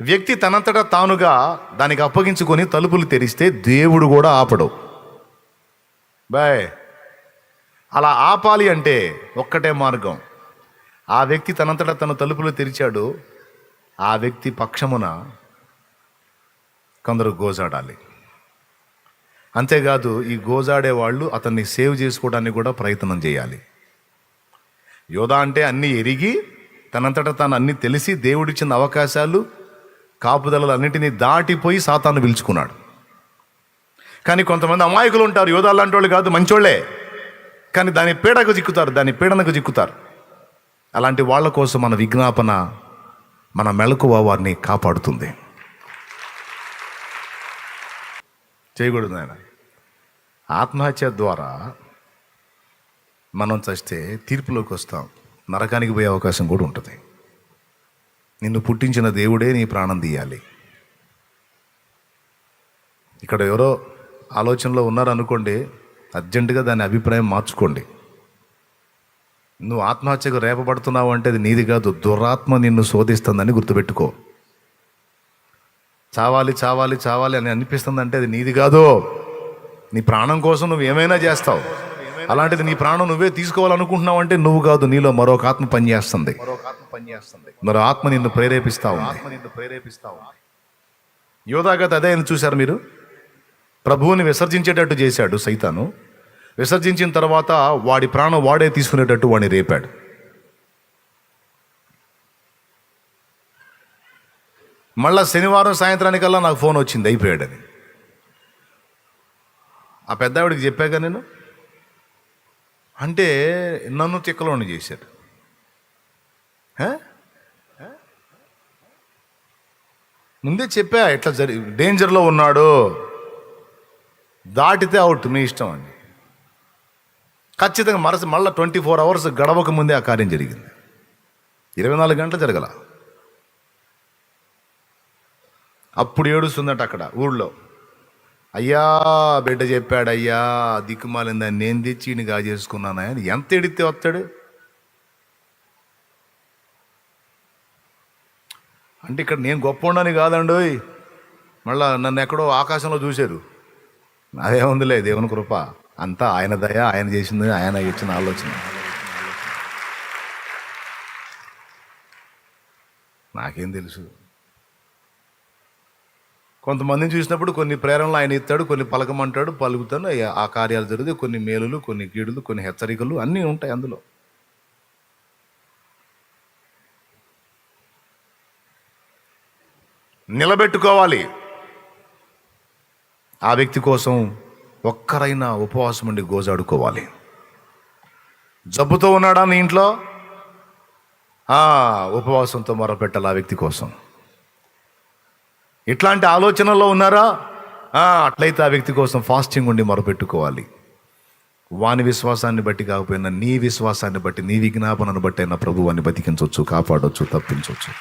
వ్యక్తి తనంతటా తానుగా దానికి అప్పగించుకొని తలుపులు తెరిస్తే దేవుడు కూడా ఆపడు. బాయ్, అలా ఆపాలి అంటే ఒక్కటే మార్గం. ఆ వ్యక్తి తనంతటా తన తలుపులు తెరిచాడు, ఆ వ్యక్తి పక్షమున కొందరు గోజాడాలి. అంతేకాదు, ఈ గోజాడే వాళ్ళు అతన్ని సేవ్ చేసుకోవడానికి కూడా ప్రయత్నం చేయాలి. యోధా అంటే అన్నీ ఎరిగి తనంతటా తాను అన్నీ తెలిసి దేవుడిచ్చిన అవకాశాలు కాపుదలలు అన్నింటినీ దాటిపోయి సాతాను పిలుచుకున్నాడు. కానీ కొంతమంది అమాయకులు ఉంటారు, యోధా లాంటి వాళ్ళు కాదు, మంచోళ్లే, కానీ దాని పీడకు చిక్కుతారు, దాని పీడనకు చిక్కుతారు. అలాంటి వాళ్ళ కోసం మన విజ్ఞాపన, మన మెలకువ వారిని కాపాడుతుంది. చేయకూడదు ఆయన. ఆత్మహత్య ద్వారా మనం చస్తే తీర్పులోకి వస్తాం, నరకానికి పోయే అవకాశం కూడా ఉంటుంది. నిన్ను పుట్టించిన దేవుడే నీ ప్రాణం తీయాలి. ఇక్కడ ఎవరో ఆలోచనలో ఉన్నారనుకోండి, అర్జెంటుగా దాని అభిప్రాయం మార్చుకోండి. నువ్వు ఆత్మహత్యకు రేపబడుతున్నావు అంటే అది నీది కాదు, దురాత్మ నిన్ను శోధిస్తుందని గుర్తుపెట్టుకో. చావాలి చావాలి చావాలి అని అనిపిస్తుందంటే అది నీది కాదు, నీ ప్రాణం కోసం నువ్వు ఏమైనా చేస్తావు. అలాంటిది నీ ప్రాణం నువ్వే తీసుకోవాలనుకుంటున్నావు అంటే నువ్వు కాదు, నీలో మరొక ఆత్మ పనిచేస్తుంది, మరో ఆత్మ నిన్ను ప్రేరేపిస్తావు. యోధాగత అదే చూశారు మీరు. ప్రభువుని విసర్జించేటట్టు చేశాడు సైతాను. విసర్జించిన తర్వాత వాడి ప్రాణం వాడే తీసుకునేటట్టు వాడిని రేపాడు. మళ్ళా శనివారం సాయంత్రానికల్లా నాకు ఫోన్ వచ్చింది, అయిపోయాడని. ఆ పెద్ద ఆవిడికి చెప్పాక నేను, అంటే నన్ను తిక్కలోని చేశాడు. ముందే చెప్పా, ఇట్లా డేంజర్లో ఉన్నాడు, దాటితే అవుట్, మీ ఇష్టం అని. ఖచ్చితంగా మళ్ళీ 24 hours గడవక ముందే ఆ కార్యం జరిగింది. 24 గంటలు జరగల. అప్పుడు ఏడుస్తుందట అక్కడ ఊళ్ళో, అయ్యా బిడ్డ చెప్పాడు, అయ్యా దిక్కుమాలిందని నేను తెచ్చి ఈయన గాజేసుకున్నాను. ఆయన ఎంత ఎడితే వస్తాడు అంటే, ఇక్కడ నేను గొప్ప ఉండని కాదండి, మళ్ళా నన్ను ఎక్కడో ఆకాశంలో చూశారు. అదేముందిలే, దేవుని కృప అంతా ఆయన దయ, ఆయన చేసింది, ఆయన ఇచ్చిన ఆలోచన. నాకేం తెలుసు. కొంతమందిని చూసినప్పుడు కొన్ని ప్రేరణలు ఆయన ఇస్తాడు, కొన్ని పలకమంటాడు, పలుకుతాను, ఆ కార్యాలు జరుగుతాయి. కొన్ని మేలులు, కొన్ని కీడులు, కొన్ని హెచ్చరికలు అన్నీ ఉంటాయి అందులో. నిలబెట్టుకోవాలి. ఆ వ్యక్తి కోసం ఒక్కరైనా ఉపవాసం ఉండి గోజాడుకోవాలి. జబ్బుతో ఉన్నాడా నీ ఇంట్లో, ఉపవాసంతో మొరపెట్టాలి ఆ వ్యక్తి కోసం. ఇట్లాంటి ఆలోచనల్లో ఉన్నారా, అట్లయితే ఆ వ్యక్తి కోసం ఫాస్టింగ్ ఉండి మొరపెట్టుకోవాలి. వాని విశ్వాసాన్ని బట్టి కాకపోయినా నీ విశ్వాసాన్ని బట్టి, నీ విజ్ఞాపనను బట్టి అయినా ప్రభువాన్ని బతికించవచ్చు, కాపాడవచ్చు, తప్పించవచ్చు.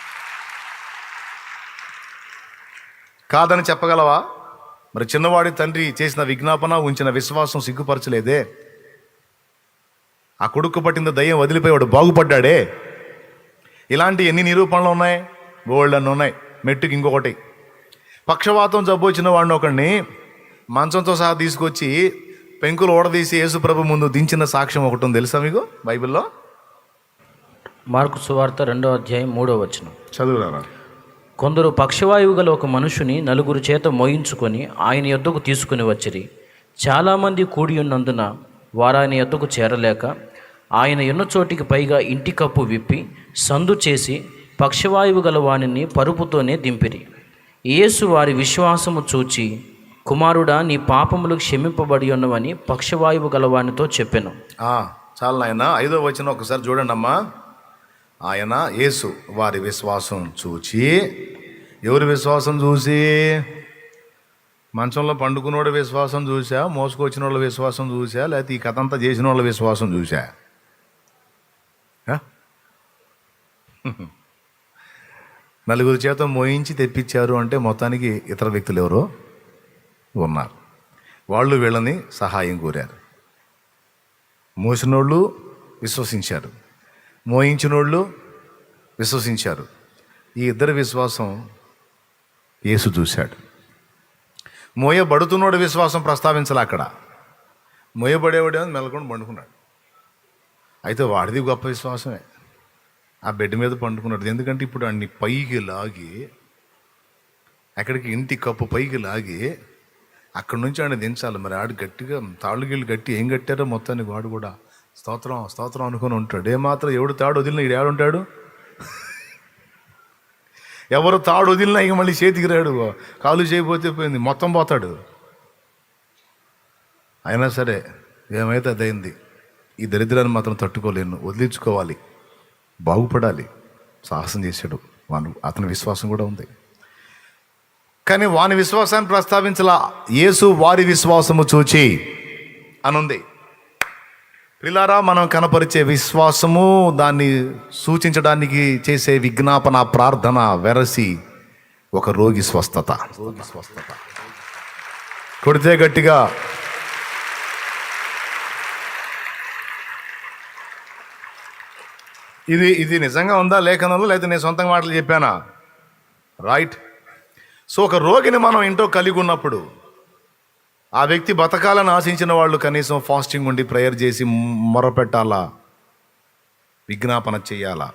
కాదని చెప్పగలవా? మరి చిన్నవాడి తండ్రి చేసిన విజ్ఞాపన, ఉంచిన విశ్వాసం సిగ్గుపరచలేదే. ఆ కొడుకు పట్టిన దయ్యం వదిలిపోయాడు, బాగుపడ్డాడే. ఇలాంటి ఎన్ని నిరూపణలు ఉన్నాయి, బోల్డ్ అన్నీ ఉన్నాయి. మెట్టుకి ఇంకొకటి, పక్షవాతం జబ్బు వచ్చిన వాడిని ఒకడిని మంచంతో సహా తీసుకొచ్చి పెంకులు ఓడదీసి యేసుప్రభు ముందు దించిన సాక్ష్యం ఒకటి ఉంది, తెలుసా మీకు బైబిల్లో? మార్కు సువార్త 2వ అధ్యాయం 3వ వచనం చదువురా. కొందరు పక్షవాయువు గల ఒక మనుషుని నలుగురు చేత మోయించుకొని ఆయన యొద్దకు తీసుకుని వచ్చిరి. చాలామంది కూడి ఉన్నందున వారు ఆయన యొద్దకు చేరలేక ఆయన ఉన్న చోటికి పైగా ఇంటి కప్పు విప్పి సందు చేసి పక్షవాయువు గల వానిని పరుపుతోనే దింపిరి. యేసు వారి విశ్వాసము చూచి, కుమారుడా, నీ పాపములు క్షమింపబడి ఉన్నవని పక్షవాయువు గలవానితో చెప్పెను. చాలా నాయన, 5వ వచనం ఒకసారి చూడండి అమ్మా. ఆయన యేసు వారి విశ్వాసం చూచి, ఎవరి విశ్వాసం చూసి? మంచంలో పండుకున్నోడి విశ్వాసం చూసా, మోసుకొచ్చిన వాళ్ళ విశ్వాసం చూసా, లేకపోతే ఈ కథ అంతా చేసిన వాళ్ళ విశ్వాసం చూసా? నలుగురు చేత మోయించి తెప్పించారు అంటే మొత్తానికి ఇతర వ్యక్తులు ఎవరో ఉన్నారు. వాళ్ళు వీళ్ళని సహాయం కోరారు. మోసినోళ్ళు విశ్వసించారు, మోయించినోళ్ళు విశ్వసించారు. ఈ ఇద్దరి విశ్వాసం యేసు చూశాడు. మోయబడుతున్నోడు విశ్వాసం ప్రస్తావించాలి అక్కడ. మోయబడేవాడేమో మెలకొని పండుకున్నాడు. అయితే వాడిది గొప్ప విశ్వాసమే. ఆ బెడ్ మీద పండుకున్నాడు. ఎందుకంటే ఇప్పుడు అన్ని పైకి లాగి, అక్కడికి ఇంటి కప్పు పైకి లాగి అక్కడి నుంచి ఆయన దించాలి. మరి ఆడు గట్టిగా తాళ్ళుగిళ్ళు గట్టి ఏం కట్టారో మొత్తానికి వాడు కూడా స్తోత్రం స్తోత్రం అనుకొని ఉంటాడు. ఏమాత్రం ఎవడు తాడు వదిలిన ఈడు ఏడుంటాడు? ఎవరు తాడు వదిలినా ఇక మళ్ళీ చేతికి రాడు. కాలు చేయకపోతే పోయింది, మొత్తం పోతాడు. అయినా సరే ఏమైతే అదైంది. ఈ దరిద్రాన్ని మాత్రం తట్టుకోలేను, వదిలించుకోవాలి, బాగుపడాలి, సాహసం చేశాడు. అతని విశ్వాసం కూడా ఉంది. కానీ వాని విశ్వాసాన్ని ప్రస్తావించలా. యేసు వారి విశ్వాసము చూచి అనుంది. పిల్లారా, మనం కనపరిచే విశ్వాసము, దాన్ని సూచించడానికి చేసే విజ్ఞాపన, ప్రార్థన, వెరసి ఒక రోగి స్వస్థత. కొడితే గట్టిగా ఇది నిజంగా ఉందా లేఖనంలో, లేదా నేను సొంతంగా మాటలు చెప్పానా? రైట్. సో ఒక రోగిని మనం ఇంట్లో కలిగి ఉన్నప్పుడు, ఆ వ్యక్తి బతకాలని ఆశించిన వాళ్ళు కనీసం ఫాస్టింగ్ ఉండి ప్రేయర్ చేసి మొరపెట్టాలా, విజ్ఞాపన చేయాలా.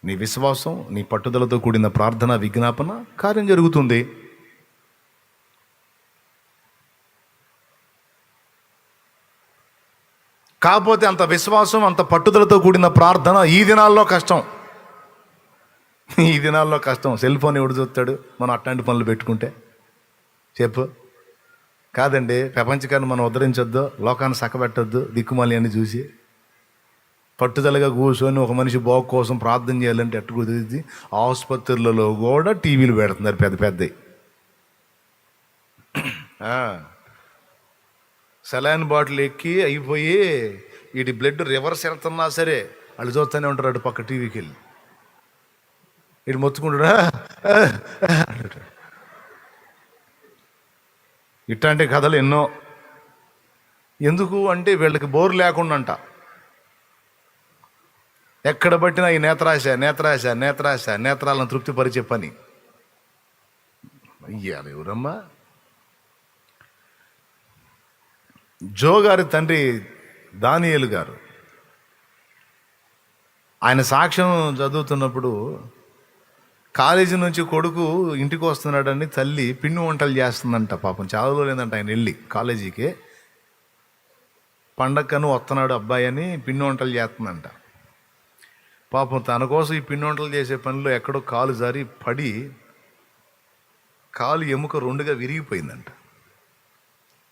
నీ విశ్వాసం, నీ పట్టుదలతో కూడిన ప్రార్థన, విజ్ఞాపన, కార్యం జరుగుతుంది. కాకపోతే అంత విశ్వాసం, అంత పట్టుదలతో కూడిన ప్రార్థన ఈ దినాల్లో కష్టం. ఈ దినాల్లో కష్టం. సెల్ ఫోన్ ఎవడు చూస్తాడు మనం అట్లాంటి పనులు పెట్టుకుంటే? చెప్పు. కాదండి, ప్రపంచకాన్ని మనం ఉద్ధరించొద్దు, లోకాన్ని సక్కబెట్టొద్దు, దిక్కుమాలి అని చూసి పట్టుదలగా కూర్చొని ఒక మనిషి బాగు కోసం ప్రార్థన చేయాలంటే ఎట్టు కుదిరింది? ఆసుపత్రులలో కూడా టీవీలు పెడుతున్నారు పెద్ద పెద్దవి. సెలైన్ బాటిల్ ఎక్కి అయిపోయి వీటి బ్లడ్ రివర్స్ వెళ్తున్నా సరే వాళ్ళు చూస్తూనే ఉంటారు అటు పక్క టీవీకి వెళ్ళి. వీడు మొత్తుకుంటాడా ఇట్లాంటి కథలు ఎన్నో. ఎందుకు అంటే వీళ్ళకి బోర్ లేకుండా అంట. ఎక్కడ పట్టినా ఈ నేత్రాశ నేత్రాశ నేత్రాశ, నేత్రాలను తృప్తిపరిచే పని. అయ్యాలి ఎవరమ్మా? జో గారి తండ్రి దానియేలు గారు, ఆయన సాక్ష్యం చదువుతున్నప్పుడు కాలేజీ నుంచి కొడుకు ఇంటికి వస్తున్నాడని తల్లి పిండి వంటలు చేస్తుందంట. పాపం చావులో లేదంట. ఆయన వెళ్ళి కాలేజీకి పండక్కను వస్తున్నాడు అబ్బాయి అని పిండి వంటలు చేస్తుందంట. పాపం తన కోసం ఈ పిండి వంటలు చేసే పనిలో ఎక్కడో కాలు జారి పడి కాలు ఎముక రెండుగా విరిగిపోయిందంట.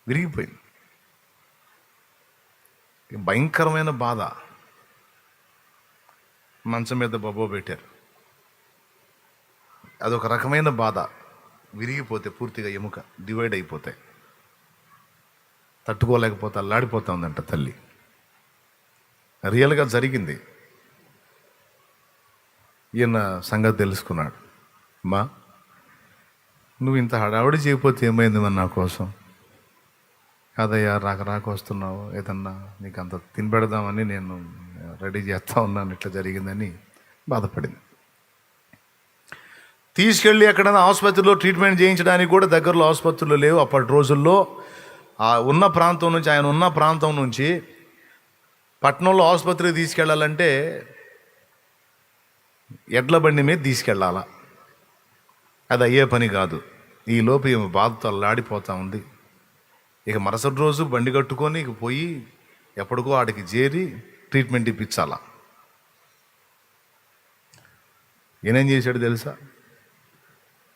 విరిగిపోయింది. భయంకరమైన బాధ. మంచం మీద బొబ్బో పెట్టారు. అదొక రకమైన బాధ. విరిగిపోతే పూర్తిగా ఎముక డివైడ్ అయిపోతే తట్టుకోలేకపోతే అల్లాడిపోతా ఉందంట తల్లి. రియల్గా జరిగింది. ఈయన సంగతి తెలుసుకున్నాడు. అమ్మా, నువ్వు ఇంత హడావుడి చేయకపోతే ఏమైంది మరి నా కోసం? కాదయ్యా, రాక వస్తున్నావు, ఏదన్నా నీకు అంత తినబెడదామని నేను రెడీ చేస్తూ ఉన్నాను, ఇట్లా జరిగిందని బాధపడింది. తీసుకెళ్ళి ఎక్కడైనా ఆసుపత్రిలో ట్రీట్మెంట్ చేయించడానికి కూడా దగ్గరలో ఆసుపత్రులు లేవు. అప్పటి రోజుల్లో ఉన్న ప్రాంతం నుంచి, ఆయన ఉన్న ప్రాంతం నుంచి పట్టణంలో ఆసుపత్రికి తీసుకెళ్ళాలంటే ఎడ్ల బండి మీద తీసుకెళ్ళాలా. అది అయ్యే పని కాదు. ఈ లోపు ఏమో బాధతో అల్లాడిపోతూ ఉంది. ఇక మరుసటి రోజు బండి కట్టుకొని ఇక పోయి ఎప్పటికో ఆడికి చేరి ట్రీట్మెంట్ ఇప్పించాలా. ఈయనేం చేశాడు తెలుసా?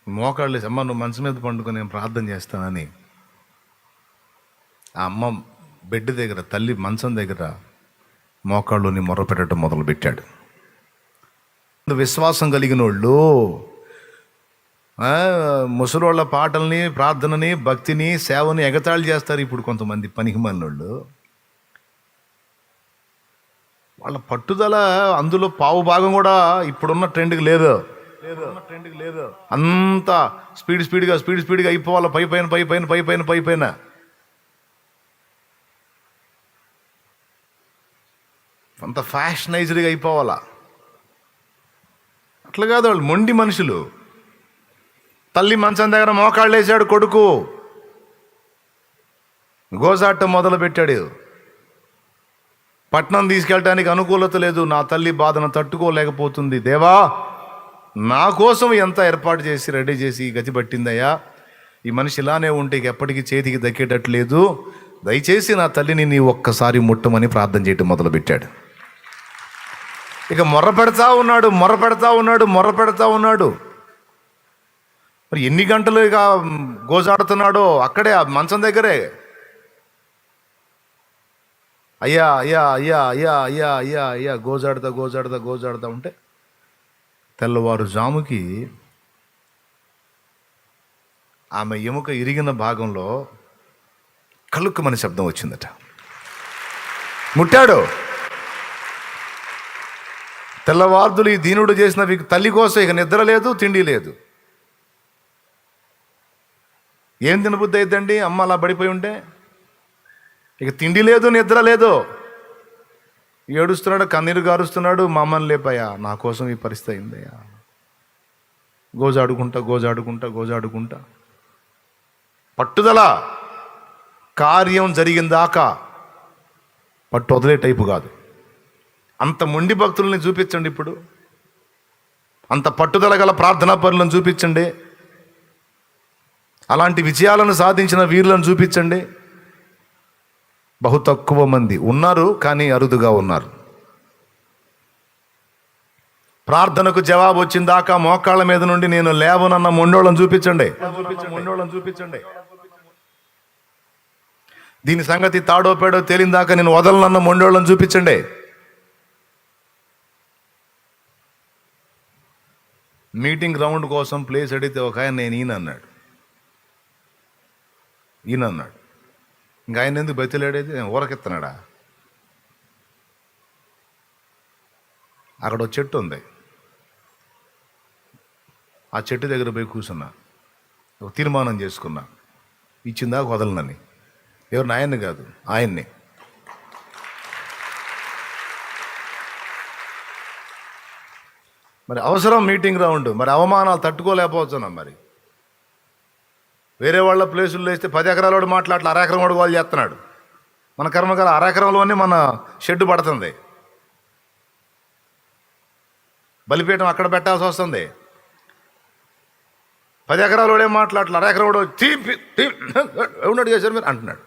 మోకాళ్ళు వేసి, అమ్మ నువ్వు మంచం మీద పండుకొని నేను ప్రార్థన చేస్తానని ఆ అమ్మ బెడ్ దగ్గర, తల్లి మంచం దగ్గర మోకాళ్ళుని మొర్రపెట్టడం మొదలుపెట్టాడు. విశ్వాసం కలిగిన వాళ్ళు ముసలోళ్ళ పాటల్ని, ప్రార్థనని, భక్తిని, సేవని ఎగతాళి చేస్తారు. ఇప్పుడు కొంతమంది పనికిమాలినోళ్ళు. వాళ్ళ పట్టుదల అందులో పావు భాగం కూడా ఇప్పుడున్న ట్రెండ్కి లేదు. అంతా స్పీడ్గా అయిపోవాలి. పైపైన అంత ఫ్యాషనైజ్డ్గా అయిపోవాలా. అట్లా కాదు, వాళ్ళు మొండి మనుషులు. తల్లి మంచం దగ్గర మోకాళ్ళు వేసాడు కొడుకు, గోజాటం మొదలు పెట్టాడు. పట్నం తీసుకెళ్ళటానికి అనుకూలత లేదు, నా తల్లి బాధను తట్టుకోలేకపోతుంది. దేవా, నా కోసం ఎంత ఏర్పాటు చేసి రెడీ చేసి గతి పట్టిందయ్యా, ఈ మనిషి ఇలానే ఉంటే ఇక ఎప్పటికీ చేతికి దక్కేటట్లేదు, దయచేసి నా తల్లిని నీ ఒక్కసారి ముట్టమని ప్రార్థన చేయటం మొదలుపెట్టాడు. ఇక మొర్ర పెడతా ఉన్నాడు. మరి ఎన్ని గంటలు ఇక గోజాడుతున్నాడో అక్కడే ఆ మంచం దగ్గరే. అయ్యా గోజాడుతా ఉంటే తెల్లవారుజాముకి ఆమె ఎముక ఇరిగిన భాగంలో కలుక్కుమని శబ్దం వచ్చిందట. ముట్టాడు. తెల్లవార్దులు ఈ దీనుడు చేసిన తల్లి కోసం ఇక నిద్ర లేదు, తిండి లేదు. ఏం తినబుద్ధి అయిద్దండి అమ్మ అలా పడిపోయి ఉంటే? ఇక తిండి లేదు, నిద్ర లేదు. ఏడుస్తున్నాడు, కన్నీరు గారుస్తున్నాడు. మా అమ్మని లేపయ్యా, నా కోసం ఈ పరిస్థితి అయిందయ్యా. గోజాడుకుంటా పట్టుదల. కార్యం జరిగిందాకా పట్టు వదిలే టైపు కాదు. అంత మొండి భక్తుల్ని చూపించండి, ఇప్పుడు అంత పట్టుదల గల ప్రార్థనా పరులను చూపించండి, అలాంటి విజయాలను సాధించిన వీరులను చూపించండి. బహు తక్కువ మంది ఉన్నారు, కానీ అరుదుగా ఉన్నారు. ప్రార్థనకు జవాబు వచ్చిందాకా మోకాళ్ళ మీద నుండి నేను లేవనన్న మొండోళ్ళని చూపించండి. దీని సంగతి తాడో పేడో తేలిందాకా నేను వదలనన్న మొండోళ్ళని చూపించండి. మీటింగ్ గ్రౌండ్ కోసం ప్లేస్ అడిగితే ఒక ఆయన నేను ఈయన అన్నాడు. ఇంకా ఆయన ఎందుకు బతిలాడేది, ఊరకెత్తనాడా? అక్కడ ఒక చెట్టు ఉంది, ఆ చెట్టు దగ్గర పోయి కూర్చున్నా, ఒక తీర్మానం చేసుకున్నా, ఇచ్చిందాక వదలనని. ఎవరిని? ఆయన్ని కాదు, ఆయన్ని. మరి అవసరం మీటింగ్ గ్రౌండ్, మరి అవమానాలు తట్టుకోలేకపోతున్నా. మరి వేరే వాళ్ళ ప్లేసుల్లో వేస్తే 10 ఎకరాల వాడు మాట్లాడలే, 1/2 ఎకరం వాడు వాళ్ళు చేస్తున్నాడు. మన కర్మకాల 1/2 ఎకరంలోనే మన షెడ్డు పడుతుంది, బలిపీఠం అక్కడ పెట్టాల్సి వస్తుంది. 10 ఎకరాల వాడు ఏం మాట్లాడలే, 1/2 ఎకరం వాడు ఎవడు చేశారు మీరు అంటున్నాడు.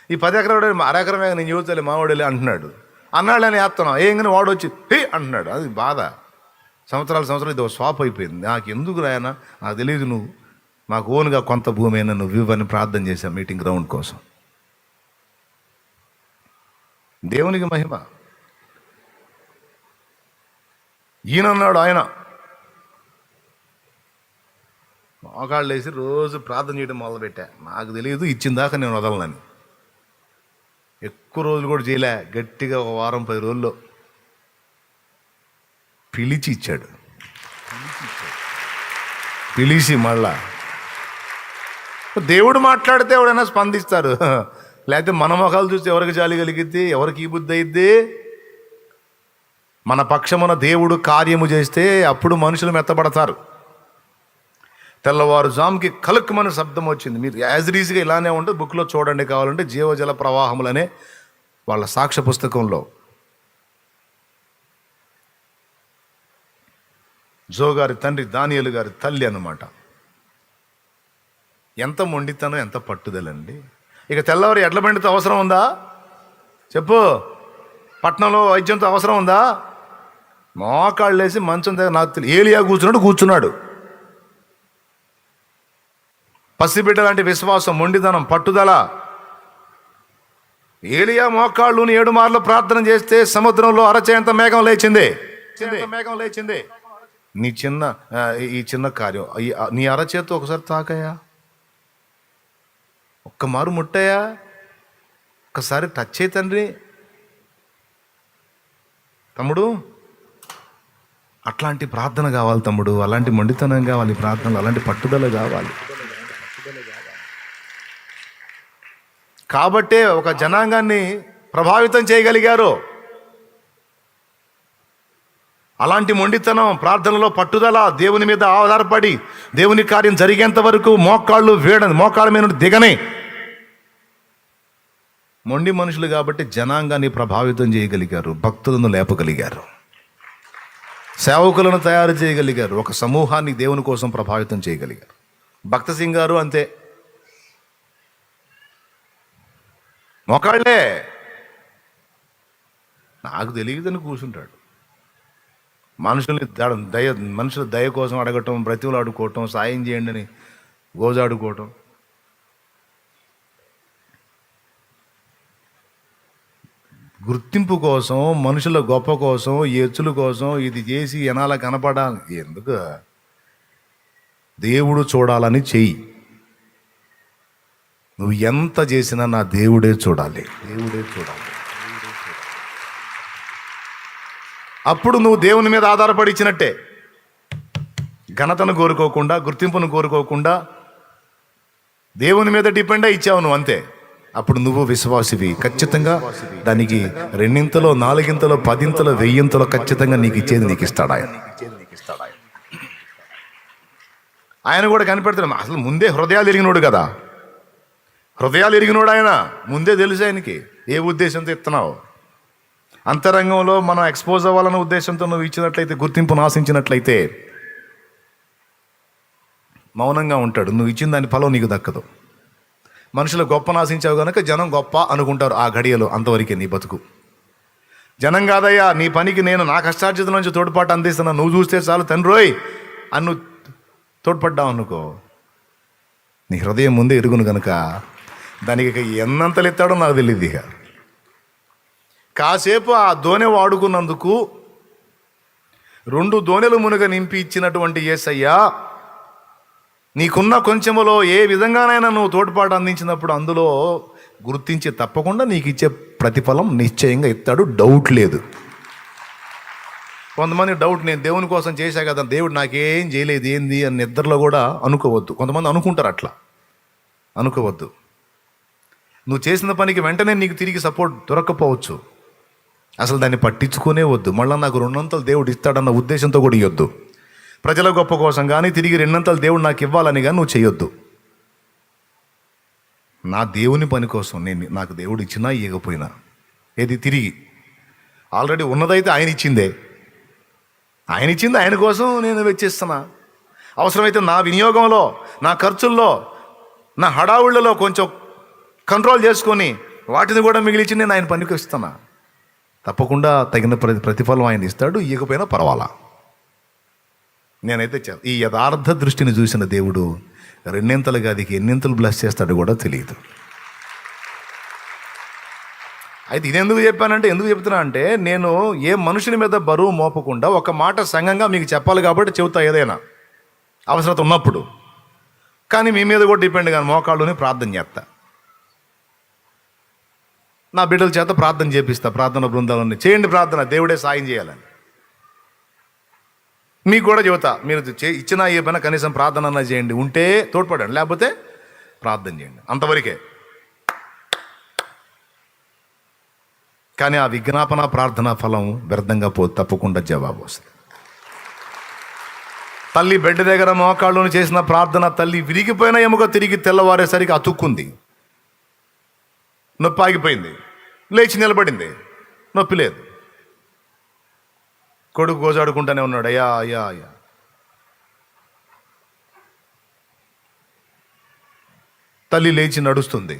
ఈ 10 ఎకరాలు 1/2 ఎకరమే నేను యువతలే మావాడేలే అంటున్నాడు. అన్నాళ్ళని వేస్తున్నాం, ఏం కానీ వాడు వచ్చి అంటున్నాడు. అది బాధ. సంవత్సరాలు ఇది స్వాప్ అయిపోయింది. నాకు ఎందుకు రాయనా, నాకు తెలియదు, నువ్వు మాకు ఓన్గా కొంత భూమి అయినా నువ్వు ఇవ్వని ప్రార్థన చేశాం మీటింగ్ గ్రౌండ్ కోసం. దేవునికి మహిమ. ఈయనన్నాడు, ఆయన మోకాళ్ళు వేసి రోజు ప్రార్థన చేయడం మొదలుపెట్టా. నాకు తెలియదు ఇచ్చిందాకా నేను వదలనని. ఎక్కువ రోజులు కూడా చేయలే, గట్టిగా 1 వారం 10 రోజుల్లో పిలిచి ఇచ్చాడు. పిలిచి మళ్ళా దేవుడు మాట్లాడితే ఎవడైనా స్పందిస్తారు, లేకపోతే మన మొఖాలు చూస్తే ఎవరికి జాలి కలిగిద్ది, ఎవరికి ఈ బుద్ధి అయిద్ది? మన పక్షమున దేవుడు కార్యము చేస్తే అప్పుడు మనుషులు మెత్తబడతారు. తెల్లవారుజాముకి కలుక్కుమని శబ్దం వచ్చింది. మీరు యాజ్ రీజ్గా ఇలానే ఉంటుంది, బుక్లో చూడండి కావాలంటే, జీవజల ప్రవాహములనే వాళ్ళ సాక్ష్య పుస్తకంలో. జో గారి తండ్రి దానియేలు గారి తల్లి అన్నమాట. ఎంత మొండితనం, ఎంత పట్టుదలండి. ఇక తెల్లవారు ఎడ్ల బండితో అవసరం ఉందా చెప్పు? పట్నంలో వైద్యంతో అవసరం ఉందా? మోకాళ్ళు వేసి మంచం దగ్గర, నాకు తెలియదు, ఏలియా కూర్చున్నాడు. పసిబిడ్డ లాంటి విశ్వాసం, మొండితనం, పట్టుదల. ఏలియా మోకాళ్ళుని 7 మార్లు ప్రార్థన చేస్తే సముద్రంలో అరచేంత మేఘం లేచింది. ఈ చిన్న కార్యం, నీ అరచేత ఒకసారి తాకయా, ఒక్క మారు ముట్టయా, ఒక్కసారి టచ్ అయ్యి తండ్రి. తమ్ముడు, అట్లాంటి ప్రార్థన కావాలి తమ్ముడు, అలాంటి మొండితనం కావాలి ప్రార్థనలు, అలాంటి పట్టుదల కావాలి. కాబట్టే ఒక జనాంగాన్ని ప్రభావితం చేయగలిగారు. అలాంటి మొండితనం, ప్రార్థనలో పట్టుదల, దేవుని మీద ఆధారపడి దేవుని కార్యం జరిగేంత వరకు మోకాళ్ళ మీద నుండి దిగనే మొండి మనుషులు కాబట్టి జనాంగాన్ని ప్రభావితం చేయగలిగారు, భక్తులను లేపగలిగారు, సేవకులను తయారు చేయగలిగారు, ఒక సమూహాన్ని దేవుని కోసం ప్రభావితం చేయగలిగారు. భక్త సింగ్ గారు అంతే, మోకాళ్ళే, నాకు తెలియదని కూర్చుంటాడు. మనుషుల దయ కోసం అడగటం, బ్రతిమలాడుకోవటం, సాయం చేయండి అని గోజాడుకోవటం. గుర్తింపు కోసం, మనుషుల గొప్ప కోసం, ఎచ్చుల కోసం ఇది చేసి ఎనాల కనపడాలి. ఎందుకు? దేవుడు చూడాలని చెయ్యి. నువ్వు ఎంత చేసినా నా దేవుడే చూడాలి. అప్పుడు నువ్వు దేవుని మీద ఆధారపడి ఇచ్చినట్టే. ఘనతను కోరుకోకుండా, గుర్తింపును కోరుకోకుండా దేవుని మీద డిపెండ్ అయి ఇచ్చావు నువ్వు, అంతే. అప్పుడు నువ్వు విశ్వాసివి. ఖచ్చితంగా దానికి 2 4 10 1000 ఖచ్చితంగా నీకు ఇచ్చేది నీకు ఇస్తాడు ఆయన. ఆయన కూడా కనిపెడతాడు. అసలు ముందే హృదయాలు ఎరిగినోడు కదా, హృదయాలు ఎరిగినోడు ఆయన. ముందే తెలుసు ఆయనకి ఏ ఉద్దేశంతో ఇస్తున్నావు. అంతరంగంలో మనం ఎక్స్పోజ్ అవ్వాలన్న ఉద్దేశంతో నువ్వు ఇచ్చినట్లయితే, గుర్తింపును ఆశించినట్లయితే మౌనంగా ఉంటాడు. నువ్వు ఇచ్చిన దాని ఫలం నీకు దక్కదు. మనుషులు గొప్పను ఆశించావు కనుక జనం గొప్ప అనుకుంటారు ఆ ఘడియలో. అంతవరకే నీ బతుకు. జనం కాదయ్యా, నీ పనికి నేను నా కష్టార్జిత నుంచి తోడ్పాటు అందిస్తున్నా, నువ్వు చూస్తే చాలు తండ్రోయ్ అని నువ్వు తోడ్పడ్డావు అనుకో, నీ హృదయం ముందే ఎరుగును కనుక దానికి ఎన్నంతలు ఎత్తాడో నాకు తెలియదు. ఇక కాసేపు ఆ దోణె వాడుకున్నందుకు 2 దోణెలు మునుగ నింపి ఇచ్చినటువంటి యేసయ్య నీకున్న కొంచెములో ఏ విధంగానైనా నువ్వు తోడ్పాటు అందించినప్పుడు అందులో గుర్తించి తప్పకుండా నీకు ఇచ్చే ప్రతిఫలం నిశ్చయంగా ఇస్తాడు, డౌట్ లేదు. కొంతమంది డౌట్, నేను దేవుని కోసం చేశా కదా, దేవుడు నాకేం చేయలేదు ఏంది అని నిద్రలో కూడా అనుకోవద్దు. కొంతమంది అనుకుంటారు, అట్లా అనుకోవద్దు. నువ్వు చేసిన పనికి వెంటనే నీకు తిరిగి సపోర్ట్ దొరక్కపోవచ్చు. అసలు దాన్ని పట్టించుకునే వద్దు. మళ్ళీ నాకు 200 దేవుడు ఇస్తాడన్న ఉద్దేశంతో కూడా ఇవ్వద్దు. ప్రజల గొప్ప కోసం కానీ తిరిగి 200 దేవుడు నాకు ఇవ్వాలని కానీ నువ్వు చేయొద్దు. నా దేవుని పని కోసం నాకు దేవుడు ఇచ్చినా ఇవ్వకపోయినా ఏది తిరిగి ఆల్రెడీ ఉన్నదైతే ఆయన ఇచ్చింది ఆయన కోసం నేను వెచ్చిస్తున్నా. అవసరమైతే నా వినియోగంలో, నా ఖర్చుల్లో, నా హడావుళ్ళలో కొంచెం కంట్రోల్ చేసుకొని వాటిని కూడా మిగిలిచి నేను ఆయన పనికి ఇస్తున్నా. తప్పకుండా తగిన ప్రతిఫలం ఆయన ఇస్తాడు, ఇవ్వకపోయినా పర్వాలా. నేనైతే ఈ యథార్థ దృష్టిని చూసిన దేవుడు 2 అది ఎన్నింతలు బ్లెస్ చేస్తాడు కూడా తెలియదు. అయితే ఇది ఎందుకు చెప్తున్నా అంటే నేను ఏ మనుషుని మీద బరువు మోపకుండా ఒక మాట సంఘంగా మీకు చెప్పాలి కాబట్టి చెబుతా, ఏదైనా అవసరత ఉన్నప్పుడు. కానీ మీ మీద కూడా డిపెండ్ కానీ మోకాళ్ళుని ప్రార్థన చేస్తా, నా బిడ్డల చేత ప్రార్థన చేపిస్తా. ప్రార్థన బృందాలని చేయండి ప్రార్థన, దేవుడే సాయం చేయాలని మీకు కూడా చెబుతా. మీరు ఇచ్చినా ఏ పైన కనీసం ప్రార్థన అన్నా చేయండి, ఉంటే తోడ్పడండి, లేకపోతే ప్రార్థన చేయండి, అంతవరకే. కానీ ఆ విజ్ఞాపన ప్రార్థన ఫలం వ్యర్థంగా తప్పకుండా జవాబు వస్తుంది. తల్లి బెడ్ దగ్గర మోకాళ్ళను చేసిన ప్రార్థన, తల్లి విరిగిపోయిన ఎముక తిరిగి తెల్లవారేసరికి అతుక్కుంది, నొప్పి ఆగిపోయింది, లేచి నిలబడింది, నొప్పి లేదు. కొడుకు గోజాడుకుంటానే ఉన్నాడు, అయ్యా అయ్యా అయ్యా. తల్లి లేచి నడుస్తుంది,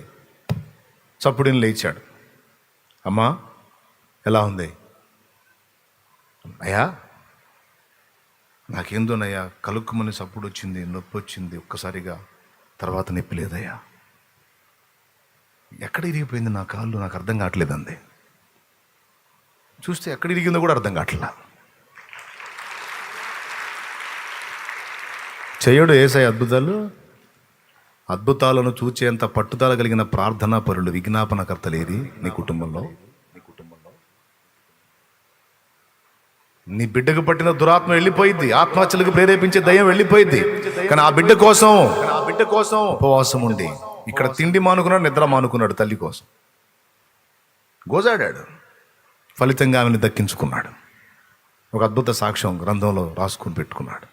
చప్పుడిని లేచాడు. అమ్మా ఎలా ఉంది? అయ్యా నాకేందోనయ్యా, కలుక్కుమని చప్పుడు వచ్చింది, నొప్పి వచ్చింది ఒక్కసారిగా, తర్వాత నొప్పి లేదయ్యా. ఎక్కడ ఇరిగిపోయింది నా కాళ్ళు, నాకు అర్థం కావట్లేదండి. చూస్తే ఎక్కడ ఇరిగిందో కూడా అర్థం కావట్లా. చేయడు యేసయ్య అద్భుతాలను చూచేంత పట్టుదల కలిగిన ప్రార్థనా పరులు, విజ్ఞాపనకర్తలేరి నీ కుటుంబంలో? నీ బిడ్డకు పట్టిన దురాత్మ వెళ్ళిపోయింది, ఆత్మహత్యలకు ప్రేరేపించే దయ్యం వెళ్ళిపోయింది. కానీ ఆ బిడ్డ కోసం ఉపవాసం ఉండి ఇక్కడ తిండి మానుకున్నాడు, నిద్ర మానుకున్నాడు, తల్లి కోసం గోజాడాడు, ఫలితంగా ఆమెను దక్కించుకున్నాడు. ఒక అద్భుత సాక్ష్యం గ్రంథంలో రాసుకుని పెట్టుకున్నాడు.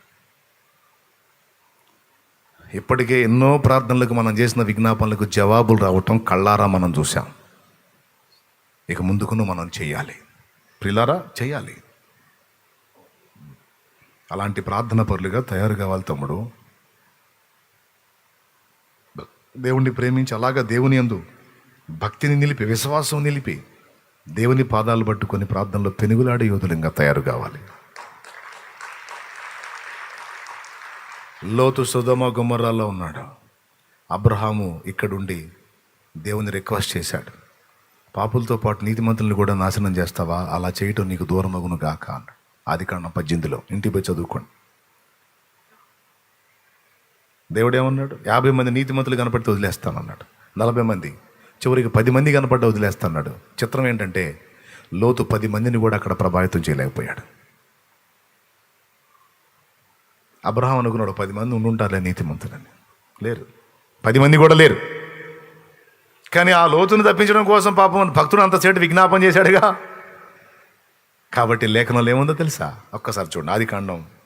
ఇప్పటికే ఎన్నో ప్రార్థనలకు మనం చేసిన విజ్ఞాపనలకు జవాబులు రావటం కళ్ళారా మనం చూసాం. ఇక ముందుకును మనం చేయాలి, ప్రిలారా చేయాలి. అలాంటి ప్రార్థన పరులుగా తయారు కావాలి తమ్ముడు. దేవుణ్ణి ప్రేమించి అలాగా దేవుని యందు భక్తిని నిలిపి, విశ్వాసం నిలిపి, దేవుని పాదాలు పట్టుకొని ప్రార్థనలో పెనుగులాడే యోధులంగా తయారు కావాలి. లోతు సొదొమ గొమొర్రాలో ఉన్నాడు. అబ్రహాము ఇక్కడుండి దేవుని రిక్వెస్ట్ చేశాడు, పాపులతో పాటు నీతిమంతులను కూడా నాశనం చేస్తావా? అలా చేయటం నీకు దూరమగును గాక అన్నాడు. ఆదికాండం 18లో ఇంటికి పోయి చదువుకోండి. దేవుడు ఏమన్నాడు? 50 మంది నీతిమంతులు కనపడితే వదిలేస్తానన్నాడు. 40 మంది, చివరికి 10 మంది కనపడ్డా వదిలేస్తాన్నాడు. చిత్రం ఏంటంటే లోతు 10 మందిని కూడా అక్కడ ప్రభావితం చేయలేకపోయాడు. అబ్రహాం అనుకున్నాడు 10 మంది ఉండుంటారులే నీతిమంతులని. లేరు, 10 మంది కూడా లేరు. కానీ ఆ లోతును తప్పించడం కోసం పాపం భక్తుడు అంతసేటు విజ్ఞాపన చేశాడుగా. కాబట్టి లేఖనంలో ఏముందో తెలుసా? ఒక్కసారి చూడండి, ఆదికాండం 1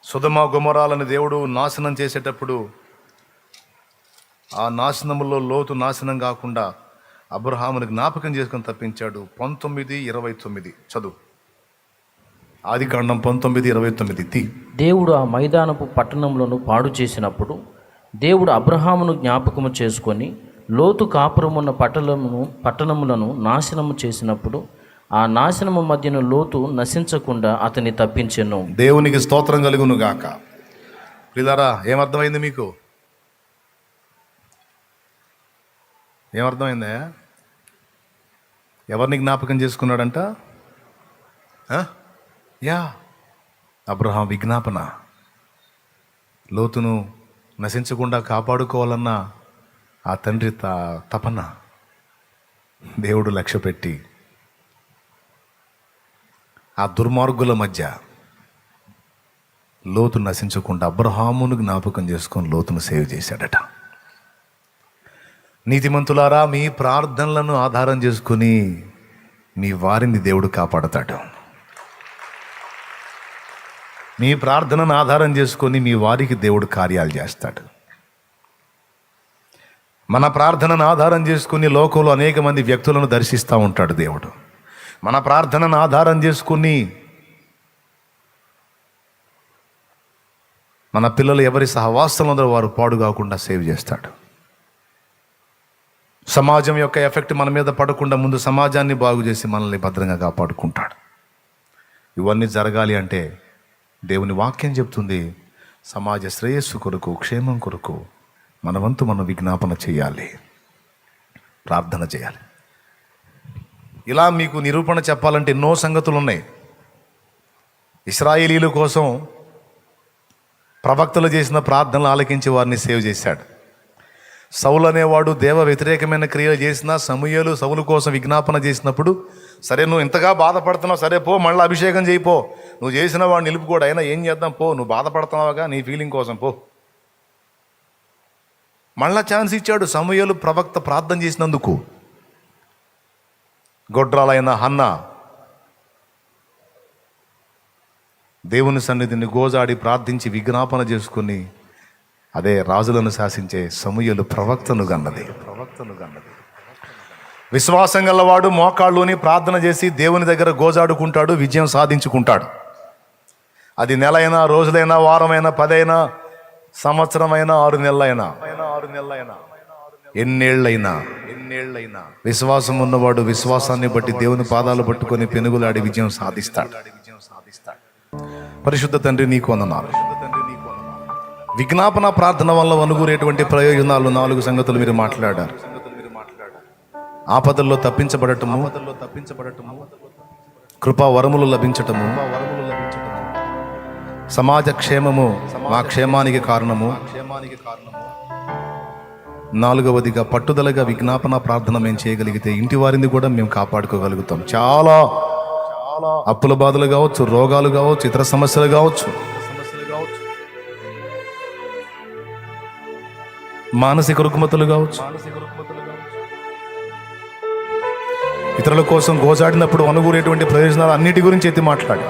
సొదొమ గొమొర్రాలను దేవుడు నాశనం చేసేటప్పుడు ఆ నాశనములో లోతు నాశనం కాకుండా అబ్రహాముని జ్ఞాపకం చేసుకొని తప్పించాడు. 19:29 చదువు. ఆదికాండం 19:29. దేవుడు ఆ మైదానపు పట్టణములను పాడు చేసినప్పుడు దేవుడు అబ్రహామును జ్ఞాపకము చేసుకొని లోతు కాపురమున్న పట్టణములను నాశనము చేసినప్పుడు ఆ నాశనము మధ్యన లోతు నశించకుండా అతన్ని తప్పించెను. దేవునికి స్తోత్రం కలుగును గాక. ప్రియులారా, ఏమర్థమైంది మీకు? ఏమర్థమైందా? ఎవరిని జ్ఞాపకం చేసుకున్నాడంట? అబ్రహాం విజ్ఞాపన. లోతును నశించకుండా కాపాడుకోవాలన్న ఆ తండ్రి తపన దేవుడు లక్ష్య పెట్టి ఆ దుర్మార్గుల మధ్య లోతు నశించకుండా అబ్రహామును జ్ఞాపకం చేసుకొని లోతును సేవ్ చేశాడట. నీతిమంతులారా, మీ ప్రార్థనలను ఆధారం చేసుకుని మీ వారిని దేవుడు కాపాడతాడు. మీ ప్రార్థనను ఆధారం చేసుకొని మీ వారికి దేవుడు కార్యాలు చేస్తాడు. మన ప్రార్థనను ఆధారం చేసుకుని లోకంలో అనేక మంది వ్యక్తులను దర్శిస్తూ ఉంటాడు దేవుడు. మన ప్రార్థనను ఆధారం చేసుకుని మన పిల్లలు ఎవరి సహవాసంలో వారు పాడు కాకుండా సేవ్ చేస్తాడు. సమాజం యొక్క ఎఫెక్ట్ మన మీద పడకుండా ముందు సమాజాన్ని బాగు చేసి మనల్ని భద్రంగా కాపాడుకుంటాడు. ఇవన్నీ జరగాలి అంటే దేవుని వాక్యం చెప్తుంది, సమాజ శ్రేయస్సు కొరకు, క్షేమం కొరకు మన వంతు మనం విజ్ఞాపన చేయాలి, ప్రార్థన చేయాలి. ఇలా మీకు నిరూపణ చెప్పాలంటే ఎన్నో సంగతులు ఉన్నాయి. ఇశ్రాయేలీల కోసం ప్రవక్తలు చేసిన ప్రార్థనలు ఆలకించి వారిని సేవ్ చేశాడు. సౌలు అనేవాడు దేవ వ్యతిరేకమైన క్రియలు చేసినా సమూయేలు సౌలు కోసం విజ్ఞాపన చేసినప్పుడు, సరే నువ్వు ఇంతగా బాధపడుతున్నావు, సరే పో మళ్ళీ అభిషేకం చేయిపో, నువ్వు చేసిన వాడు నిలుపుకోడు, అయినా ఏం చేద్దాం పో, నువ్వు బాధపడుతున్నావుగా నీ ఫీలింగ్ కోసం పో. మళ్ళా ఛాన్స్ ఇచ్చాడు సమూయేలు ప్రవక్త ప్రార్థన చేసినందుకు. గొడ్రాలైన హన్నా దేవుని సన్నిధిని గోజాడి ప్రార్థించి విజ్ఞాపన చేసుకుని అదే రాజులను శాసించే సమూయేలు ప్రవక్తను గన్నది. విశ్వాసం గలవాడు మోకాళ్ళుని ప్రార్థన చేసి దేవుని దగ్గర గోజాడుకుంటాడు, విజయం సాధించుకుంటాడు. అది నెలైనా, రోజులైనా, వారమైనా, 10 అయినా, సంవత్సరమైనా, 6 నెలలైనా, ఎన్నేళ్ళైనా విశ్వాసం ఉన్నవాడు విశ్వాసాన్ని బట్టి దేవుని పాదాలు పట్టుకొని పెనుగులాడి విజయం సాధిస్తాడు. పరిశుద్ధ తండ్రి నీకు వందనాలు. విజ్ఞాపన ప్రార్థన వల్ల అనుగురేటువంటి ప్రయోజనాలు 4 సంగతులు మీరు మాట్లాడారు. ఆపదల్లో తప్పించబడటము, కృపా వరములు లభించటము, సమాజ క్షేమము మా క్షేమానికి కారణము, 4వదిగా పట్టుదలగా విజ్ఞాపన ప్రార్థన మేము చేయగలిగితే ఇంటి వారిని కూడా మేము కాపాడుకోగలుగుతాం. చాలా అప్పుల బాధలు కావచ్చు, రోగాలు కావచ్చు, ఇతర సమస్యలు కావచ్చు, మానసిక రుగ్మతలు కావచ్చు, ఇతరుల కోసం గోజాడినప్పుడు అనుకూరేటువంటి ప్రయోజనాలు అన్నిటి గురించి ఎత్తి మాట్లాడి,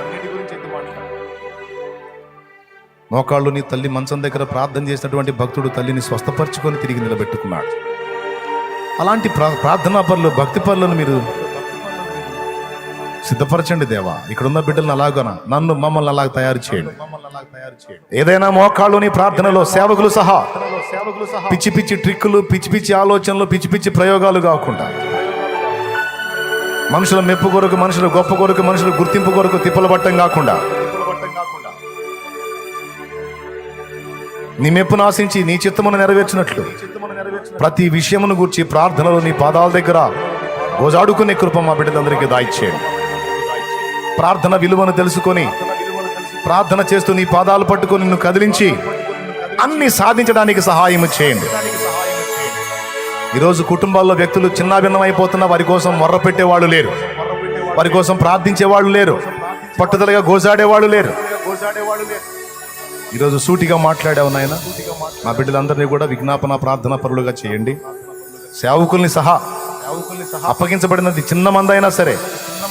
మోకాళ్ళు నీ తల్లి మంచం దగ్గర ప్రార్థన చేసినటువంటి భక్తుడు తల్లిని స్వస్థపరచుకొని తిరిగి నిలబెట్టుకున్నాడు. అలాంటి ప్రార్థనా పనులు, భక్తి పనులను మీరు సిద్ధపరచండి దేవా. ఇక్కడున్న బిడ్డలను అలాగన మమ్మల్ని అలాగ తయారు చేయండి. ఏదైనా మోకాళ్ళుని ప్రార్థనలో సేవకులు సహా పిచ్చి పిచ్చి ట్రిక్కులు, పిచ్చి పిచ్చి ఆలోచనలు, పిచ్చి పిచ్చి ప్రయోగాలు కాకుండా, మనుషుల మెప్పు కొరకు, మనుషుల గొప్ప కొరకు, మనుషుల గుర్తింపు కొరకు తిప్పల పట్టం కాకుండా, నీ మెప్పును ఆశించి నీ చిత్తమును నెరవేర్చినట్లు ప్రతి విషయమును గూర్చి ప్రార్థనలో నీ పాదాల దగ్గర గోజాడుకునే కృప మా బిడ్డలందరికీ దాయిచ్చేయండి. ప్రార్థన విలువను తెలుసుకొని ప్రార్థన చేస్తూ నీ పాదాలు పట్టుకొని నిన్ను కదిలించి అన్ని సాధించడానికి సహాయం చేయండి. ఈరోజు కుటుంబాల్లో వ్యక్తులు చిన్నాభిన్నమైపోతున్నా, వారి కోసం మొర్ర పెట్టేవాళ్ళు లేరు, వారి కోసం ప్రార్థించేవాళ్ళు లేరు, పట్టుదలగా గోజాడేవాళ్ళు లేరు. ఈరోజు సూటిగా మాట్లాడావు నాయన. మా బిడ్డలందరినీ కూడా విజ్ఞాపన ప్రార్థన పరులుగా చేయండి. సేవకుల్ని సహా అప్పగించబడినది చిన్న మందైనా సరే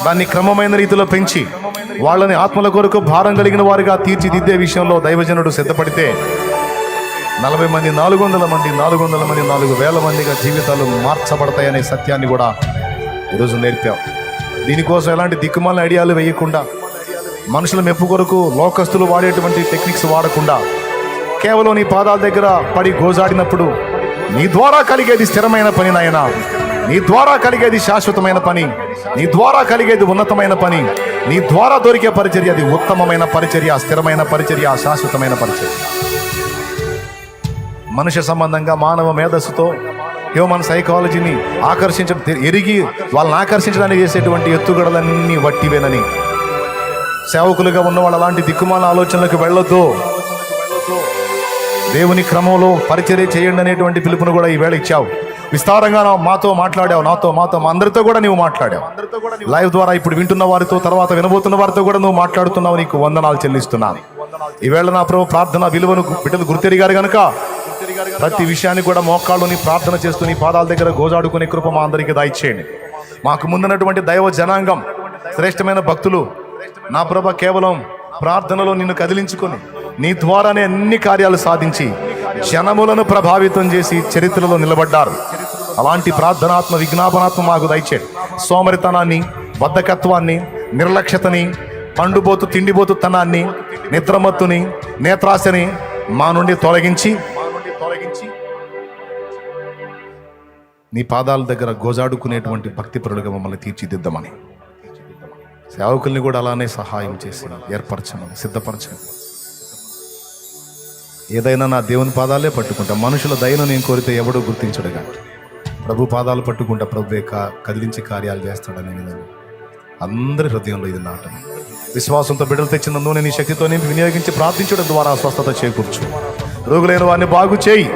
దాన్ని క్రమమైన రీతిలో పెంచి వాళ్ళని ఆత్మల కొరకు భారం కలిగిన వారిగా తీర్చిదిద్దే విషయంలో దైవజనుడు సిద్ధపడితే 40 మంది, 400 మంది, 400 మంది, 4,000 మందిగా జీవితాలు మార్చబడతాయనే సత్యాన్ని కూడా ఈరోజు నేర్పావు. దీనికోసం ఎలాంటి దిక్కుమాల ఐడియాలు వేయకుండా, మనుషుల మెప్పు కొరకు లోకస్తులు వాడేటువంటి టెక్నిక్స్ వాడకుండా, కేవలం నీ పాదాల దగ్గర పడి గోజాడినప్పుడు నీ ద్వారా కలిగేది స్థిరమైన పని నాయన, నీ ద్వారా కలిగేది శాశ్వతమైన పని, నీ ద్వారా కలిగేది ఉన్నతమైన పని, నీ ద్వారా దొరికే పరిచర్య అది ఉత్తమమైన పరిచర్య, స్థిరమైన పరిచర్య, శాశ్వతమైన పరిచర్య. మనుష్య సంబంధంగా మానవ మేధస్సుతో హ్యూమన్ సైకాలజీని ఎరిగి వాళ్ళని ఆకర్షించడానికి చేసేటువంటి ఎత్తుగడలన్నీ వట్టివేనని, సేవకులుగా ఉన్న వాళ్ళు అలాంటి దిక్కుమాల ఆలోచనలకు వెళ్ళొద్దు. దేవుని క్రమంలో పరిచర్య చేయండి అనేటువంటి పిలుపును కూడా ఈవేళ ఇచ్చావు. విస్తారంగా మాతో మాట్లాడావు, మాతో మా అందరితో కూడా నువ్వు మాట్లాడావు. లైవ్ ద్వారా ఇప్పుడు వింటున్న వారితో, తర్వాత వినబోతున్న వారితో కూడా నువ్వు మాట్లాడుతున్నావు. నీకు వందనాలు చెల్లిస్తున్నాను. ఈవేళ నా ప్రభు ప్రార్థన విలువను బిడ్డలు గుర్తెరిగారు కనుక ప్రతి విషయాన్ని కూడా మోకాళ్ళుని ప్రార్థన చేస్తూ నీ పాదాల దగ్గర గోజాడుకునే కృప మా అందరికీ దయచేయండి. మాకు ముందున్నటువంటి దైవ జనాంగం, శ్రేష్టమైన భక్తులు నా ప్రభ కేవలం ప్రార్థనలో నిన్ను కదిలించుకొని నీ ద్వారానే అన్ని కార్యాలు సాధించి జనములను ప్రభావితం చేసి చరిత్రలో నిలబడ్డారు. అలాంటి ప్రార్థనాత్మ, విజ్ఞాపనాత్మ మాకు దయచేయండి. సోమరితనాన్ని, బద్ధకత్వాన్ని, నిర్లక్ష్యతని, పండుబోతు తిండిబోతు తనాన్ని, నిద్రమత్తుని, నేత్రాశని మా నుండి తొలగించి నీ పాదాల దగ్గర గోజాడుకునేటువంటి భక్తిపరులుగా మమ్మల్ని తీర్చిదిద్దమని, సేవకుల్ని కూడా అలానే సహాయం చేసి ఏర్పరచమని, సిద్ధపరచమని. ఏదైనా నా దేవుని పాదాలే పట్టుకుంటా, మనుషుల దయను నేను కోరితే ఎవడూ గుర్తించడుగా. ప్రభు పాదాలు పట్టుకుంటా, ప్రభువే కదిలించి కార్యాలు చేస్తాడనే విధంగా అందరి హృదయంలో ఇది నాటం. విశ్వాసంతో బిడ్డలు తెచ్చిన నూనె నీ శక్తితో వినియోగించి ప్రార్థించడం ద్వారా స్వస్థత చేకూర్చు. రోగులైన వారిని బాగు చేయి.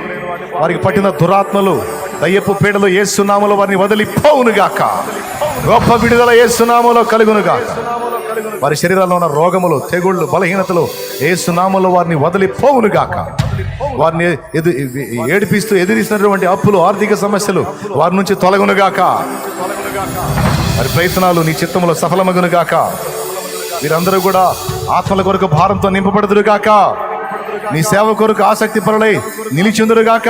వారికి పట్టిన దురాత్మలు, దయ్యపు పీడలు యేసు నామములో వారిని వదిలిపోవునుగాక. గొప్ప విడుదల యేసు నామములో కలుగునుగాక. వారి శరీరాల్లో ఉన్న రోగములు, తెగుళ్ళు, బలహీనతలు యేసు నామములో వారిని వదిలిపోవునుగాక. వారిని ఏడిపిస్తూ ఎదిరిస్తున్నటువంటి అప్పులు, ఆర్థిక సమస్యలు వారి నుంచి తొలగునుగాక. వారి ప్రయత్నాలు నీ చిత్తములో సఫలమగునుగాక. వీరందరూ కూడా ఆత్మల కొరకు భారంతో నింపబడుదురుగాక. నీ సేవ కొరకు ఆసక్తి పరులై నిలిచిందురుగాక.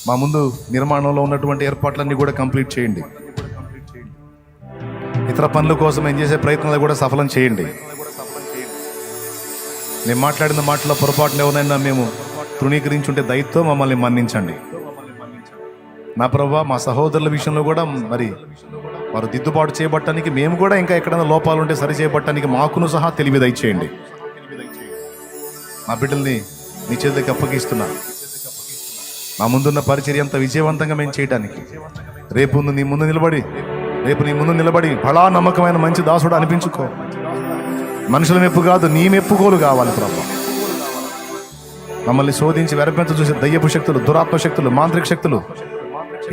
మా ముందు నిర్మాణంలో ఉన్నటువంటి ఏర్పాట్లన్నీ కూడా కంప్లీట్ చేయండి. ఇతర పనుల కోసం ఏం చేసే ప్రయత్నాలు కూడా సఫలం చేయండి. నేను మాట్లాడిన మాటల పొరపాటును ఎవరైనా మేము తృణీకరించుంటే దయతో మమ్మల్ని మన్నించండి. నా ప్రభా, మా సహోదరుల విషయంలో కూడా మరి వారు దిద్దుబాటు చేయబట్టడానికి, మేము కూడా ఇంకా ఎక్కడైనా లోపాలు ఉంటే సరి చేయబట్టడానికి మాకును సహా తెలివి దయచేయండి. మా బిడ్డల్ని నీ చేతికి అప్పగిస్తున్నా. మా ముందున్న పరిచర్య అంత విజయవంతంగా మేము చేయడానికి రేపు నీ ముందు నిలబడి బలా నమ్మకమైన మంచి దాసుడు అనిపించుకో. మనుషుల మెప్పు కాదు, నీ మెప్పుకోలు కావాలి ప్రభు. మమ్మల్ని శోధించి వెరపెంచ చూసే దయ్యపు శక్తులు, దురాత్మ శక్తులు, మాంత్రిక శక్తులు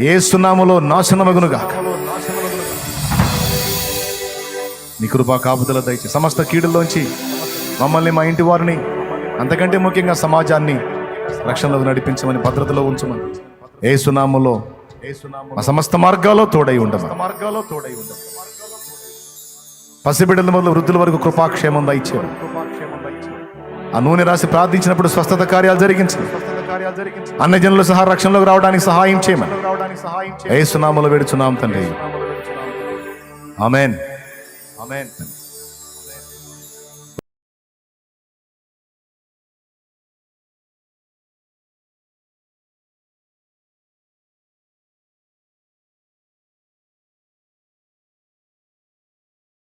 యేసు నామములో నాశనమగునుగాక. నీ కృపా కాపుదల దయచేసి సమస్త కీడుల్లోంచి మమ్మల్ని, మా ఇంటి వారిని, అంతకంటే ముఖ్యంగా సమాజాన్ని రక్షణలో నడిపించమని, భద్రతలో ఉంచమని, యేసు నామములో మా సమస్త మార్గాల్లో తోడై ఉండమని, పసిబిడ్డల మొదలు వృద్ధుల వరకు కృపాక్షేమం దయచేయమని, ఆ నూనె రాసి ప్రార్థించినప్పుడు స్వస్థత కార్యాలు జరిగించండి. అన్ని జనులు సహా రక్షణలోకి రావడానికి సహాయం చేయమని యేసు నామములో వేడుచున్నాం తండ్రి. ఆమేన్.